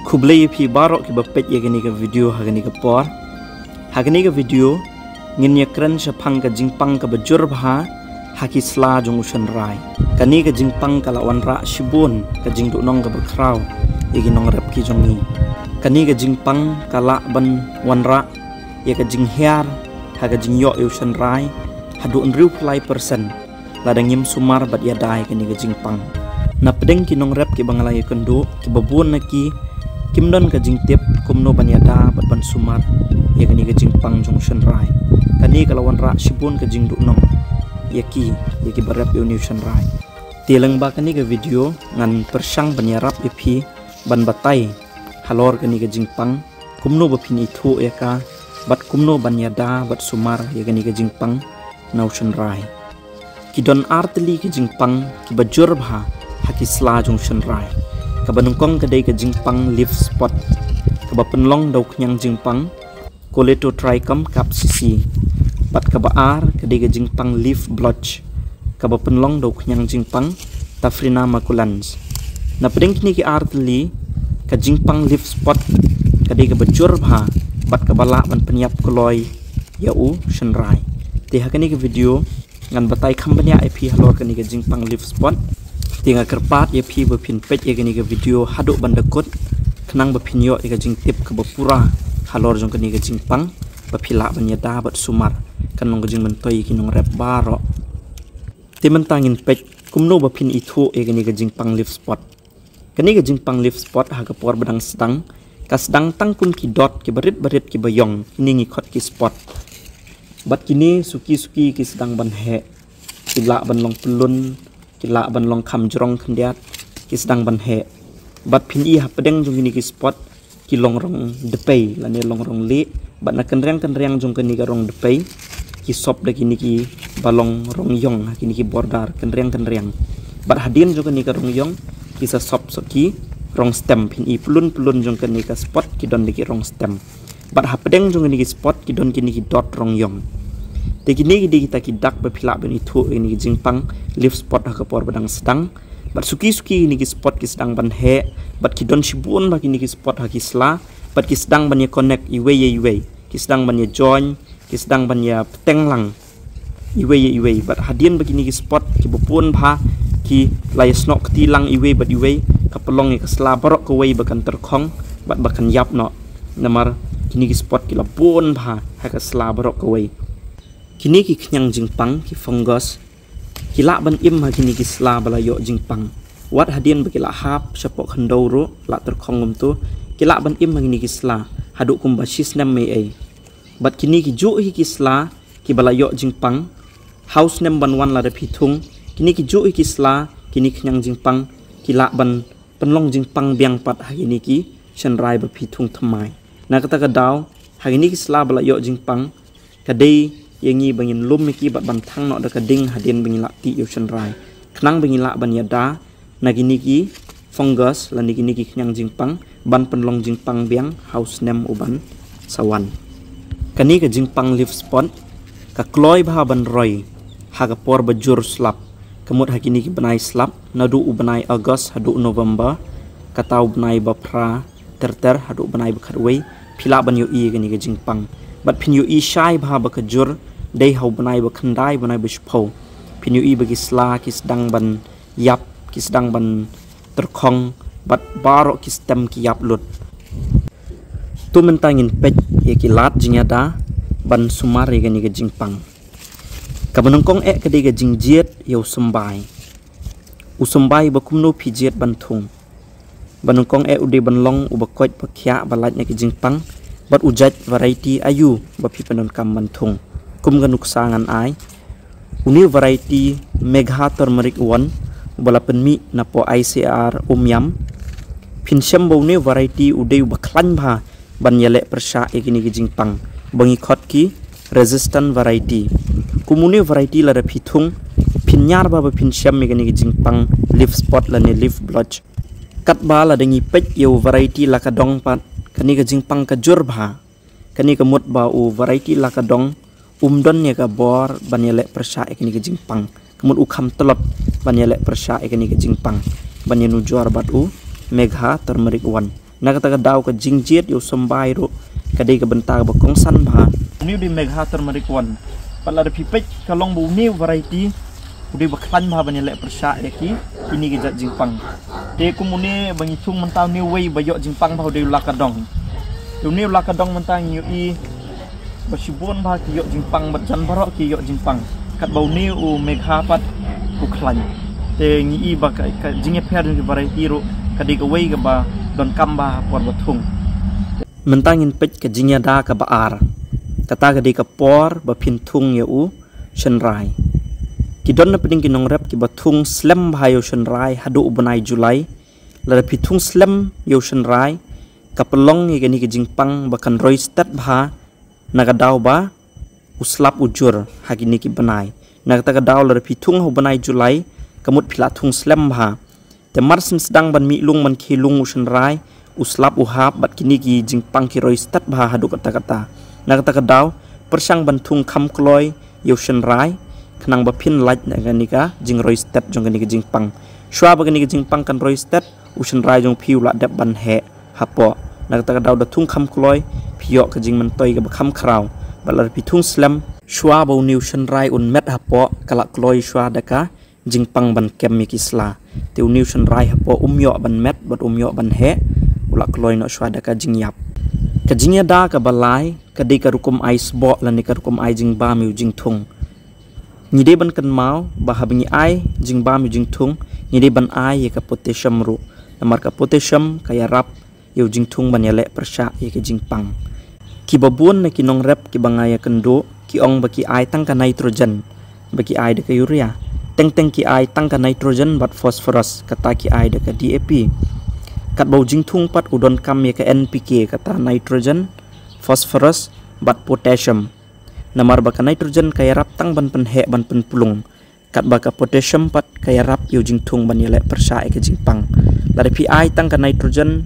Kublai pi barok ki bapet ya gani ka video hagani ka por. Hagani ka video ngin ya keren sepang ka jingpang ka bajur bha haki sla jong usan rai. Kani ka jingpang ka lawan ra shibun ka jing nong ka bakraw ya nong rap ki jong ni. Kani ka jingpang ka la ban wan ra ya ka jing hiar haga jing yo usan rai hadu unriu plai persen ladang yim sumar bat ya dai kani ka jingpang. Na pedeng ki nong rap ki bangalay kendo ki babun na ki Kimdon ka jing tip kumno banyada bat ban sumar ya kani ka jing pang jong shen rai kani kalawan ra shibun ka jing nong ya ki barap yu shen rai tilang ba kani ka video ngan persang banyarap ipi ban batai halor kani ka jing pang kumno bapin itu ya ka bat kumno banyada bat sumar ya kani ka jing pang nau shen rai kidon artli ka jing pang ki bajur bha haki sla jong shen rai kabanungkong kadai ka jingpang leaf spot kabapenlong daw kanyang jingpang Coletotrichum capsicii bat kabaar kadai ka jingpang leaf blotch kabapenlong daw kanyang jingpang Taphrina maculans na pedeng kini ki artli ka jingpang leaf spot kadai ka bajur bha bat kabala ban penyap koloy yau shenrai te hakani ka video ngan batai khambanya ip halor kani ka jingpang leaf spot Tinga kerpat ya pi bapin pet ya gani ke video haduk bandakut kenang bapin yo ya jing tip ke bapura halor jong kani ke jing pang bapila banyada bat sumar kanong jing mentoi kinong rap baro timentangin pet kumno bapin itu ya gani ke jing pang live spot kani ke jing pang live spot ha ke por bedang sedang kasdang tangkum ki dot ki barit ki bayong kini ngikot ki spot bat kini suki ki sedang ban he kila ban long pelun kila ban long kam jrong khendiat ki sedang ban he bat phin I ha pedeng jong ni ki spot ki long rong depei la ne long rong le bat na kenreng jong ni ka rong depei ki sop de kini ki balong rong yong ha kini ki bordar kenreng bat hadin jong ni ka rong yong ki sa sop so ki rong stem phin I pelun jong ni ka spot ki don de ki rong stem bat ha pedeng jong ni ki spot ki don kini ki dot rong yong Tegini kita kidak bapila ben itu ini jingpang live spot ha kapor badang sedang bat suki ini ki spot ki sedang ban he bat ki don shibun ba kini ki spot ha ki sla bat ki sedang ban ye connect iwe ki sedang ban ye join ki sedang ban ye petenglang iwe bat hadien ba kini ki spot ki bopun bha ki lay snok tilang iwe bat iwe kapelong ki sla barok ko we bakan terkhong bat bakan yap no namar kini ki spot ki lapun bha ha ka sla barok ko we Kini ki kenyang jingpang ki fungus kila ban im ha kini ki sla balayo jingpang wat hadien bakila hap sapok khandoro la terkhongum tu kila ban im ha kini ki sla haduk kum basis nam me ai bat kini ki ju hi ki sla ki balayo jingpang house nam ban wan la de phithung kini ki ju hi ki sla kini kenyang jingpang kila ban penlong jingpang biang pat ha kini ki shenrai ba phithung thamai na kata ka daw ha kini ki sla balayo jingpang kadai Yangi bangin lum miki bat bantang no da kading hadin bangin lakti yusan rai kenang bangin lak ban yada nagini ki fungus lan nagini ki kenyang jingpang ban penlong jingpang biang house name uban sawan kani ka jingpang live spot ka kloy bha ban roy ha ka por bajur slap kemut hakini ki banai slap nadu ubanai August hadu November katau banai bapra terter hadu banai bakharwei phila ban yo I kani ka jingpang bat phin yo I shai bha bakajur Day hau banai bakhandai banai bishpo Pinu I bagi sla ki sedang ban yap ki sedang ban terkhong bat barok ki stem ki yap lut tu mentangin pet ye ki lat jinyada ban sumar ye gani ga jingpang kabanongkong ek kadai ga jingjiet ye usumbai bakumno pijiet ban thung banongkong ek ude ban long ubakot bakhya balat ne ki jingpang bat ujat variety ayu bapi penon kam ban thung kum ganuk sangan ai uni variety megha turmeric 1 bala penmi na po ICR umyam pinsem bone variety udeu baklan bha ban yele persha egini jingpang bangi khot ki resistant variety kumuni variety la phithung phinyar ba pinsem megani jingpang leaf spot la ne leaf blotch kat ba la dangi pet yo variety la ka dong pat kani jingpang ka jur bha kani mut ba u variety la ka dong umdon ya ka bor banyele persha ekni ke jingpang kemud ukham telot banyele persha ekni ke jingpang banyenu juar batu megha turmeric 1 nak kata daw ka jingjet yo sambai ro kadai ka benta ba kongsan bha new di megha termarikwan pala de pipek kalong bu new variety udi ba klan bha ban le persha yaki ini ke jat jingpang te kumune bangi chung mentau new way ba yo jingpang bha de lakadong yo new lakadong mentang yo i ba shibon bha ki yo jingpang bat jan barok ki yo jingpang kat bau new u megha pat ku klan te ngi i ba ka jinge per de variety ro kadai ka way ka ba don kamba por batung mentangin pej ke jinya da ka baar kata ka di ka por ba pintung ya u shenrai ki don na peding kinong rep ki batung slem ba yo shenrai hadu ubnai julai la pitung slem yo shenrai ka pelong ye ni ke jingpang ba kan roistat ba naga daw ba uslap ujur hagini ki banai naga ta ka daw la pitung ho banai julai kamut pilatung slem ba te marsin sedang ban mi lung man khilung usen rai uslap uhap bat kini ki jingpang ki roistat bha hadu kata nak kata daw persang ban thung kham kloi yosen rai khnang ba phin laj na ganika jing roistat jong ganika jingpang shwa ba ganika jingpang kan roistat usen rai jong phiu la dep ban he hapo nak kata daw da thung kham kloi phio ka jing man toi ka ba kham khrau balar pi thung slam shwa ba uniu sen rai un met hapo kala kloi shwa daka jingpang ban kem mi kisla te uniu sen rai hapo umyo ban met bat umyo ban he ula kloi no shwa da ka jingyap ka jingya da ka balai ka de ka rukum ai sbo la ni ka rukum ai jing ba mi jing thung ni de ban kan mau ba habngi ai jing ba mi jing thung ni de ban ai ye ka potassium ru namar ka potassium ka ya rap yo jing thung ban yale persha ye ka jingpang ki babun na kinong rep ki bangaya kendo ki ong ba ki ai tang ka nitrogen ba ki ai de ka urea teng ki ai tang ka nitrogen bat phosphorus kata ki ai de ka DAP kat bau jing thung pat udon kam ye ka NPK kata nitrogen phosphorus bat potassium namar ba ka nitrogen kaya rap tang ban pen he ban pen pulung kat ba ka potassium pat kaya rap yo jing thung ban yele persha e ka jingpang la pi ai tang ka nitrogen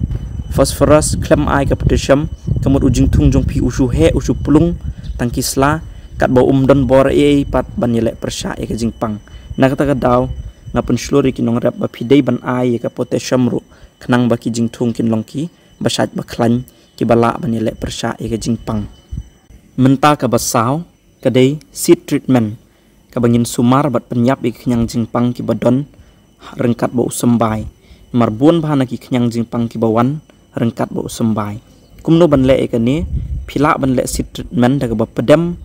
phosphorus klem ai ka potassium kamut ujing thung jong pi usu he usu pulung tang kisla kat bau don bor e pat ban yele persha e ka jingpang nak kata daw ngapun slori kinong rap ba pidei ban ai ka potassium ru khnang ba ki jing thung kin longki basat ba khlan ki bala ban yele persha e ka jingpang menta ka basaw kadai seed treatment ka bangin sumar bat penyap e knyang jingpang ki badon rengkat ba usembai marbun bhana ki knyang jingpang ki bawan rengkat ba usembai kumno ban le e ka ni phila ban le seed treatment da ka ba pedem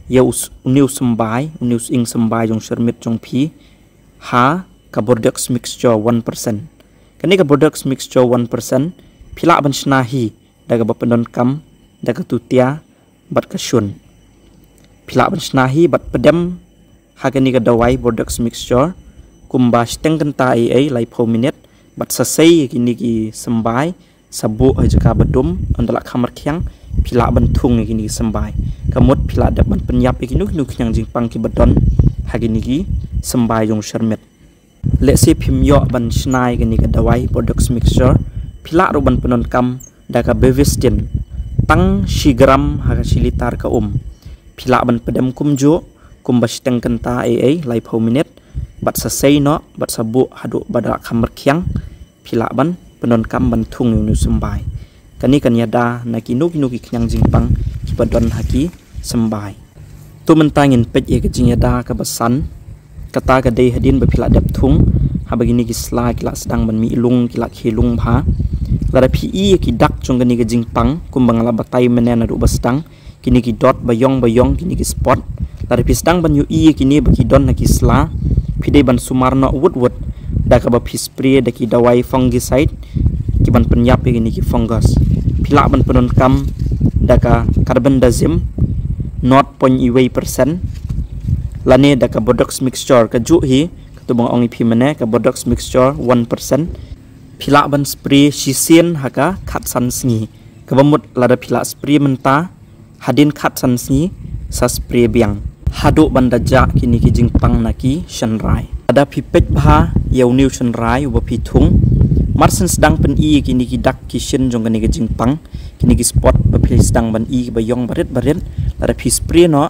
yau uniu sembai uniu ing sembai jong sermit jong pi ha ka bordeaux mixture 1% kani ka bordeaux mixture 1% phila ban snahi daga bapendon kam daga tutia bat ka shun phila ban snahi bat pedem ha kani ka dawai bordeaux mixture kumba steng kenta ai lai pho minute bat sasai kini ki sembai sabu ajaka badum andala khamar khyang phila ban thung kini sembai kamut phila dap ban penyap ikinu kinu khyang jingpang ki badon hagini ki sembai jong shermet le se phimyo ban snai kini ka dawai bordeaux mixture phila ro ban penon kam daka bevestin tang shigram haga silitar ka phila ban pedam kumjo kumbasteng kenta ai lai pho minute bat sasai no bat sabu hadu badala khamar khyang phila ban penon kam ban thung nu sembai kani kanyada na kinu ki khyang jingpang ki badon haki sembai tu mentangin pej ye kejingada ka basan kata ka dei hadin ba phila dap thung ha bagini ki sla ki la sedang ban mi lung ki la khilung bha la phi e ki dak chung gani ka jingpang kumbang la batai menen ru bastang kini ki dot bayong kini ki spot la phi sedang ban yu e kini ba ki don na ki sla phi dei ban sumarno wut da ka ba phi spray da ki dawai fungicide ki ban penyap kini ki fungus phila ban penon kam da ka carbendazim 0.2% lane da ka bordeaux mixture ka ju hi katubang ongi phi mane ka bordeaux mixture 1% phila ban spray sisien haka khat san sngi ka bamut la da phila spray menta hadin khat san sngi sa spray biang hadu ban da ja kini ki jingpang na ki shanrai ada phi pej bha yau new shanrai wa phi thung marsen sedang pen i kini ki dak ki shin jong kini ki jingpang kini ki spot ba phi sedang ban i ba yong baret la phi spray no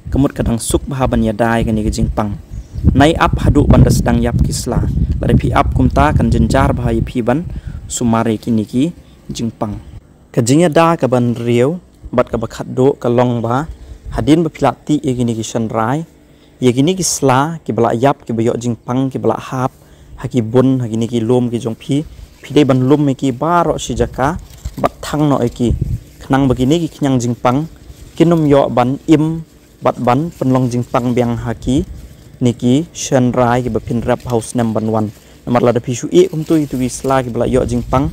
kamut kadang suk bha ban ya dai kini ki jingpang nai up hadu ban da sedang yap kisla la phi up kumta kan jenjar bha i phi ban sumare kini ki jingpang kajingya da kaban riau bat ka bakhat do ka long ba hadin ba pilati yegini ki shanrai yegini ki sla ki bala yap ki bayo jingpang ki bala hap haki bun hagini ki lom ki jongpi pide ban lom me ki baro si jaka bat thang no eki khnang bagini ki knyang jingpang kinum yo ban im bat ban penlong jingpang biang haki niki shanrai ki bapin rap house number 1 nomor lada pisu e tu itu ki sla ki bala yo jingpang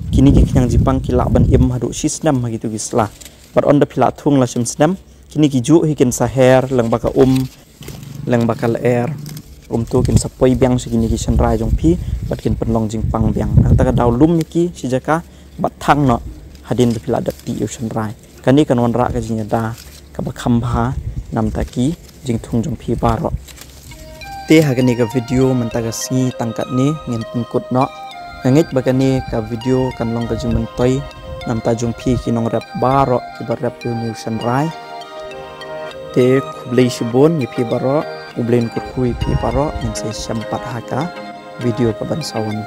kini ki knyang jingpang ki lak ban im hadu sisnam hagi tu ki sla bat on the pila thung la sim snam kini ki ju hikin saher lang baka lang bakal air tu kin sapoi biang segini ki shanrai jongpi bat kin penlong jingpang biang ta ka daw lum niki si jaka bat thang no hadin bapila dat ti shanrai kani kan wan ra ka jinya da ka ba khamba nam taki jing thung jongpi baro te hagani ka video mantaga si tangkat ni ngin pungkut no ngit bagani ka video kan long ka jing mentoi nam ta jongpi kinong rap baro ki bar rap new shanrai te kublei shibon ni pi baro ublen kurkui pi baro min se shampat haka video ka ban sawan